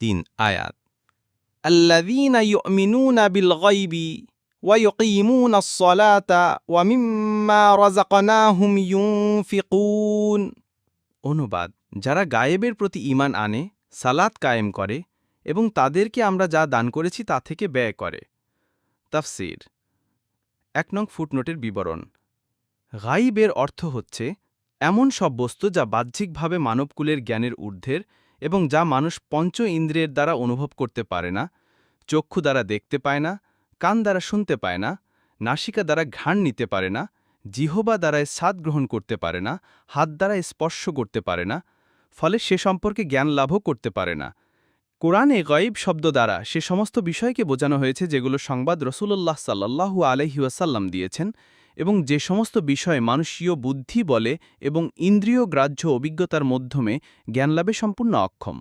3 আয়াত আল্লাযীনা ইউমিনুনা বিল গায়বি ওয়া ইয়ুকিমুনাস সালাতা ওয়া মিম্মা রাযাকনাহুম ইউনফিকুন। অনুবাদ: যারা গায়েবের প্রতি ঈমান আনে, সালাত কায়েম করে এবং তাদেরকে আমরা যা দান করেছি তা থেকে ব্যয় করে। তাফসীর। 1 নং ফুটনোটের বিবরণ। গায়বের অর্থ হচ্ছে এমন সব বস্তু যা বাহ্যিকভাবে মানবকুলের জ্ঞানের ঊর্ধ্বের এবং যা মানুষ পঞ্চ ইন্দ্রিয়ের দ্বারা অনুভব করতে পারে না, চক্ষু দ্বারা দেখতে পায় না, কান দ্বারা শুনতে পায় না, নাসিকা দ্বারা ঘ্রাণ নিতে পারে না, জিহ্বা দ্বারায় স্বাদ গ্রহণ করতে পারে না, হাত দ্বারা স্পর্শ করতে পারে না, ফলে সে সম্পর্কে জ্ঞান লাভও করতে পারে না। কোরআনে গায়ব শব্দ দ্বারা সে সমস্ত বিষয়কে বোঝানো হয়েছে যেগুলো সংবাদ রাসূলুল্লাহ সাল্লাল্লাহু আলাইহি ওয়াসাল্লাম দিয়েছেন এবং যে সমস্ত বিষয় মানুষীয় বুদ্ধি বলে এবং ইন্দ্রিয় গ্রাহ্য অভিজ্ঞতার মাধ্যমে জ্ঞানলাভে সম্পূর্ণ অক্ষম।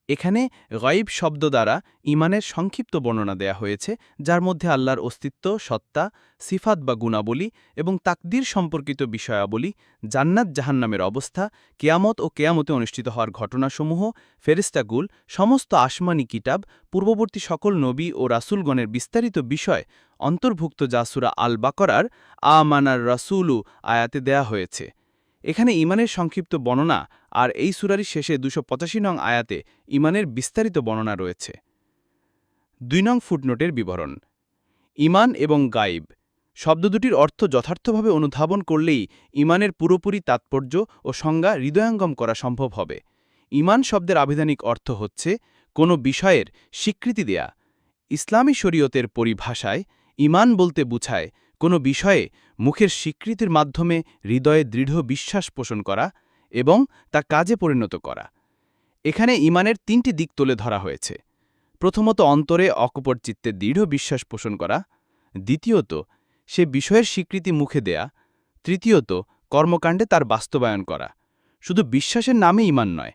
এখানে গায়ব শব্দ দ্বারা ঈমানের সংক্ষিপ্ত বর্ণনা দেয়া হয়েছে, যার মধ্যে আল্লাহর অস্তিত্ব, সত্তা, সিফাত বা গুণাবলী এবং তাকদীর সম্পর্কিত বিষয়াবলী, জান্নাত জাহান্নামের অবস্থা, কেয়ামত ও কেয়ামতে অনুষ্ঠিত হওয়ার ঘটনাসমূহ, ফেরেশতাকুল, সমস্ত আসমানি কিতাব, পূর্ববর্তী সকল নবী ও রাসূলগণের বিস্তারিত বিষয় অন্তর্ভুক্ত যা সূরা আল বাকরার আমানার রাসূলু আয়াতে দেয়া হয়েছে। এখানে ঈমানের সংক্ষিপ্ত বর্ণনা আর এই সূরারই শেষে 285 নং আয়াতে ঈমানের বিস্তারিত বর্ণনা রয়েছে। 2 নং ফুটনোটের বিবরণ। ঈমান এবং গায়ব শব্দ দুটির অর্থ যথার্থভাবে অনুধাবন করলেই ঈমানের পুরোপুরি তাৎপর্য ও সংজ্ঞা হৃদয়ঙ্গম করা সম্ভব হবে। ঈমান শব্দের আবিধানিক অর্থ হচ্ছে কোনো বিষয়ের স্বীকৃতি দেয়া। ইসলামী শরীয়তের পরিভাষায় ঈমান বলতে বুঝায় কোনো বিষয়ে মুখের স্বীকৃতির মাধ্যমে হৃদয়ে দৃঢ় বিশ্বাস পোষণ করা এবং তা কাজে পরিণত করা। এখানে ঈমানের 3টি দিক তুলে ধরা হয়েছে। প্রথমত, অন্তরে অকপট চিত্তে দৃঢ় বিশ্বাস পোষণ করা। দ্বিতীয়ত, সে বিষয়ের স্বীকৃতি মুখে দেয়া। তৃতীয়ত, কর্মকাণ্ডে তার বাস্তবায়ন করা। শুধু বিশ্বাসের নামে ঈমান নয়,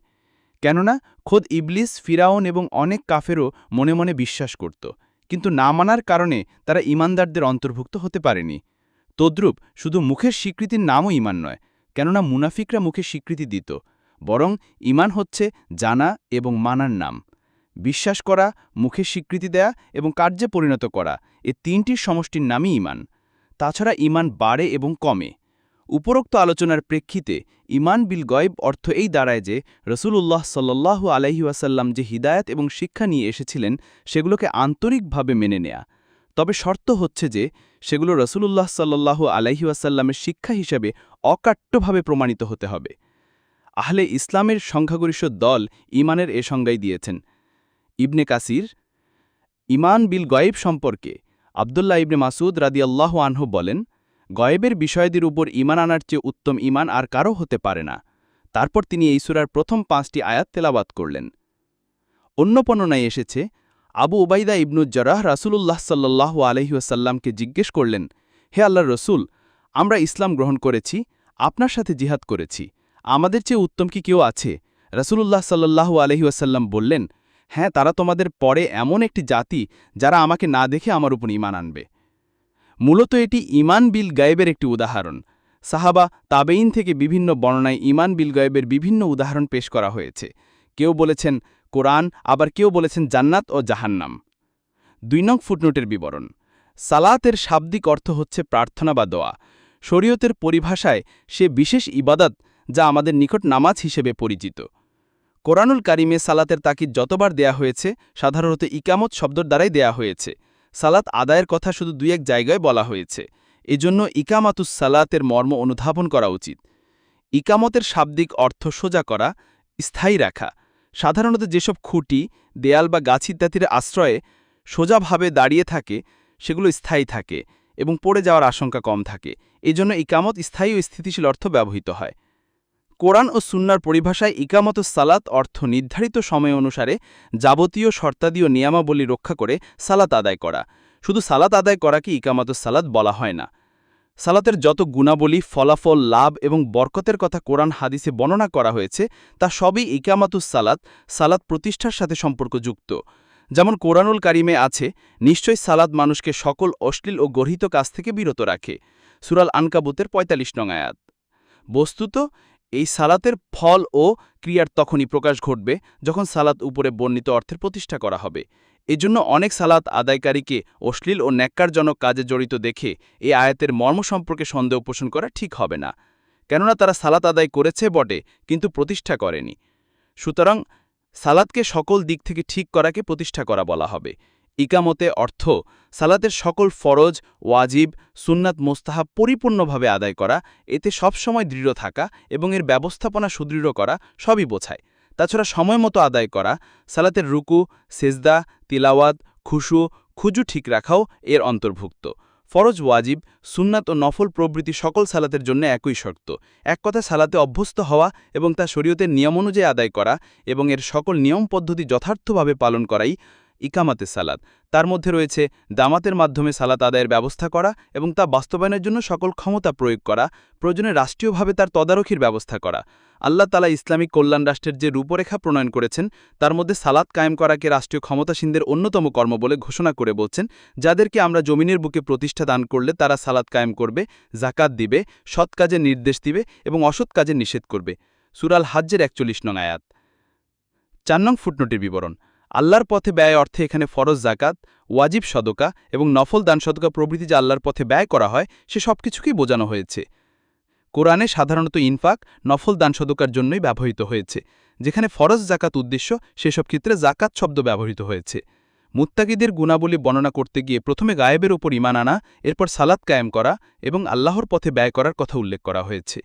কেননা খোদ ইবলিস, ফিরাউন এবং অনেক কাফেরও মনে মনে বিশ্বাস করত, কিন্তু না মানার কারণে তারা ঈমানদারদের অন্তর্ভুক্ত হতে পারেনি। তদ্রূপ শুধু মুখের স্বীকৃতির নামও ঈমান নয়, কেননা মুনাফিকরা মুখে স্বীকৃতি দিত, বরং ঈমান হচ্ছে জানা এবং মানার নাম। বিশ্বাস করা, মুখে স্বীকৃতি দেয়া এবং কার্যে পরিণত করা, এ 3টির সমষ্টির নামই ঈমান। তাছাড়া ঈমান বাড়ে এবং কমে। উপরোক্ত আলোচনার প্রেক্ষিতে ঈমান বিল গায়ব অর্থ এই দাঁড়ায় যে রাসূলুল্লাহ সাল্লাল্লাহু আলাইহি ওয়াসাল্লাম যে হিদায়াত এবং শিক্ষা নিয়ে এসেছিলেন সেগুলোকে আন্তরিকভাবে মেনে নেয়া। তবে শর্ত হচ্ছে যে সেগুলো রাসূলুল্লাহ সাল্লাল্লাহু আলাইহি ওয়াসাল্লামের শিক্ষা হিসেবে অকাট্যভাবে প্রমাণিত হতে হবে। আহলে ইসলামের সংখ্যাগরিষ্ঠ দল ঈমানের এ সংজ্ঞাই দিয়েছেন। ইবনে কাসির ঈমান বিল গায়ব সম্পর্কে আব্দুল্লাহ ইবনে মাসউদ রাদিয়াল্লাহু আনহু বলেন, গয়েবের বিষয়াদির উপর ঈমান আনার চেয়ে উত্তম ঈমান আর কারও হতে পারে না। তারপর তিনি এই সূরার প্রথম 5টি আয়াত তেলাওয়াত করলেন। অন্য বর্ণনায় এসেছে, আবু উবাইদা ইবনুল জারাহ রাসূলুল্লাহ সাল্লাল্লাহু আলাইহি ওয়াসাল্লামকে জিজ্ঞেস করলেন, হে আল্লাহর রসূল, আমরা ইসলাম গ্রহণ করেছি, আপনার সাথে জিহাদ করেছি, আমাদের চেয়ে উত্তম কি কেউ আছে? রাসূলুল্লাহ সাল্লাল্লাহু আলাইহি ওয়াসাল্লাম বললেন, হ্যাঁ, তারা তোমাদের পরে এমন একটি জাতি যারা আমাকে না দেখে আমার উপর ঈমান আনবে। মূলত এটি ঈমান বিল গায়বের একটি উদাহরণ। সাহাবা, তাবেঈন থেকে বিভিন্ন বর্ণনায় ঈমান বিল গায়বের বিভিন্ন উদাহরণ পেশ করা হয়েছে। কেউ বলেছেন কোরআন, আবার কেউ বলেছেন জান্নাত ও জাহান্নাম। 2 নং ফুটনোটের বিবরণ। সালাতের শাব্দিক অর্থ হচ্ছে প্রার্থনা বা দোয়া। শরীয়তের পরিভাষায় সে বিশেষ ইবাদত যা আমাদের নিকট নামাজ হিসেবে পরিচিত। কোরআনুল কারিমে সালাতের তাকিদ যতবার দেয়া হয়েছে সাধারণত ইকামত শব্দর দ্বারাই দেয়া হয়েছে। সালাত আদায়ের কথা শুধু 2-1 জায়গায় বলা হয়েছে। এজন্য ইকামাতুস সালাতের মর্ম অনুধাবন করা উচিত। ইকামতের শাব্দিক অর্থ সোজা করা, স্থায়ী রাখা। সাধারণত যেসব খুঁটি, দেয়াল বা গাছ ইত্যাদির আশ্রয়ে সোজাভাবে দাঁড়িয়ে থাকে সেগুলো স্থায়ী থাকে এবং পড়ে যাওয়ার আশঙ্কা কম থাকে। এজন্য ইকামত স্থায়ী ও স্থিতিশীল অর্থ ব্যবহৃত হয়। কোরআন ও সুন্নাহর পরিভাষায় ইকামতুস সালাত অর্থ নির্ধারিত সময় অনুসারে যাবতীয় শর্তাদি ও নিয়মাবলী রক্ষা করে সালাত আদায় করা। শুধু সালাত আদায় করাকে ইকামতুস সালাত বলা হয় না। সালাতের যত গুণাবলী, ফলাফল, লাভ এবং বরকতের কথা কোরআন হাদিসে বর্ণনা করা হয়েছে তা সবই ইকামাতুস সালাত, সালাত প্রতিষ্ঠার সাথে সম্পর্কযুক্ত। যেমন কোরআনুল কারিমে আছে, নিশ্চয়ই সালাত মানুষকে সকল অশ্লীল ও গর্হিত কাজ থেকে বিরত রাখে। সূরা আল আনকাবুতের 45 নং আয়াত। বস্তুত এই সালাতের ফল ও ক্রিয়ার তখনই প্রকাশ ঘটবে যখন সালাত উপরে বর্ণিত অর্থের প্রতিষ্ঠা করা হবে। এজন্য অনেক সালাত আদায়কারীকে অশ্লীল ও ন্যাক্কারজনক কাজে জড়িত দেখে এই আয়াতের মর্ম সম্পর্কে সন্দেহ পোষণ করা ঠিক হবে না, কেননা তারা সালাত আদায় করেছে বটে কিন্তু প্রতিষ্ঠা করেনি। সুতরাং সালাতকে সকল দিক থেকে ঠিক করাকে প্রতিষ্ঠা করা বলা হবে। ইকামতে অর্থ সালাতের সকল ফরজ, ওয়াজিব, সুন্নাত, মোস্তাহাব পরিপূর্ণভাবে আদায় করা, এতে সবসময় দৃঢ় থাকা এবং এর ব্যবস্থাপনা সুদৃঢ় করা সবই বোঝায়। তাছাড়া সময়মতো আদায় করা, সালাতের রুকু, সেজদা, তিলাওয়াত, খুজু ঠিক রাখাও এর অন্তর্ভুক্ত। ফরজ, ওয়াজিব, সুন্নাত ও নফল প্রভৃতি সকল সালাতের জন্য একই শর্ত। এক কথা সালাতে অভ্যস্ত হওয়া এবং তা শরীয়তের নিয়ম অনুযায়ী আদায় করা এবং এর সকল নিয়ম পদ্ধতি যথার্থভাবে পালন করাই ইকামাতে সালাত। তার মধ্যে রয়েছে দামাতের মাধ্যমে সালাত আদায়ের ব্যবস্থা করা এবং তা বাস্তবায়নের জন্য সকল ক্ষমতা প্রয়োগ করা, প্রয়োজনে রাষ্ট্রীয়ভাবে তার তদারকির ব্যবস্থা করা। আল্লাহ তাআলা ইসলামিক কল্যাণ রাষ্ট্রের যে রূপরেখা প্রণয়ন করেছেন তার মধ্যে সালাত কায়েম করাকে রাষ্ট্রীয় ক্ষমতাসীনদের অন্যতম কর্ম বলে ঘোষণা করে বলছেন, যাদেরকে আমরা জমিনের বুকে প্রতিষ্ঠা দান করলে তারা সালাত কায়েম করবে, জাকাত দিবে, সৎ কাজের নির্দেশ দিবে এবং অসৎ কাজের নিষেধ করবে। সূরা আল হাজ্জের ৪১ নং আয়াত। ৪ নং ফুটনোটের বিবরণ। আল্লাহর পথে ব্যয় অর্থে এখানে ফরজ জাকাত, ওয়াজিব সদকা এবং নফল দান সদকা প্রভৃতি যা আল্লাহর পথে ব্যয় করা হয় সে সবকিছুকেই বোঝানো হয়েছে। কোরআনে সাধারণত ইনফাক, নফল দান সদকার জন্যই ব্যবহৃত হয়েছে। যেখানে ফরজ জাকাত উদ্দেশ্য সেসব ক্ষেত্রে জাকাত শব্দ ব্যবহৃত হয়েছে। মুত্তাকিদের গুণাবলী বর্ণনা করতে গিয়ে প্রথমে গায়েবের ওপর ঈমান আনা, এরপর সালাত কায়েম করা এবং আল্লাহর পথে ব্যয় করার কথা উল্লেখ করা হয়েছে।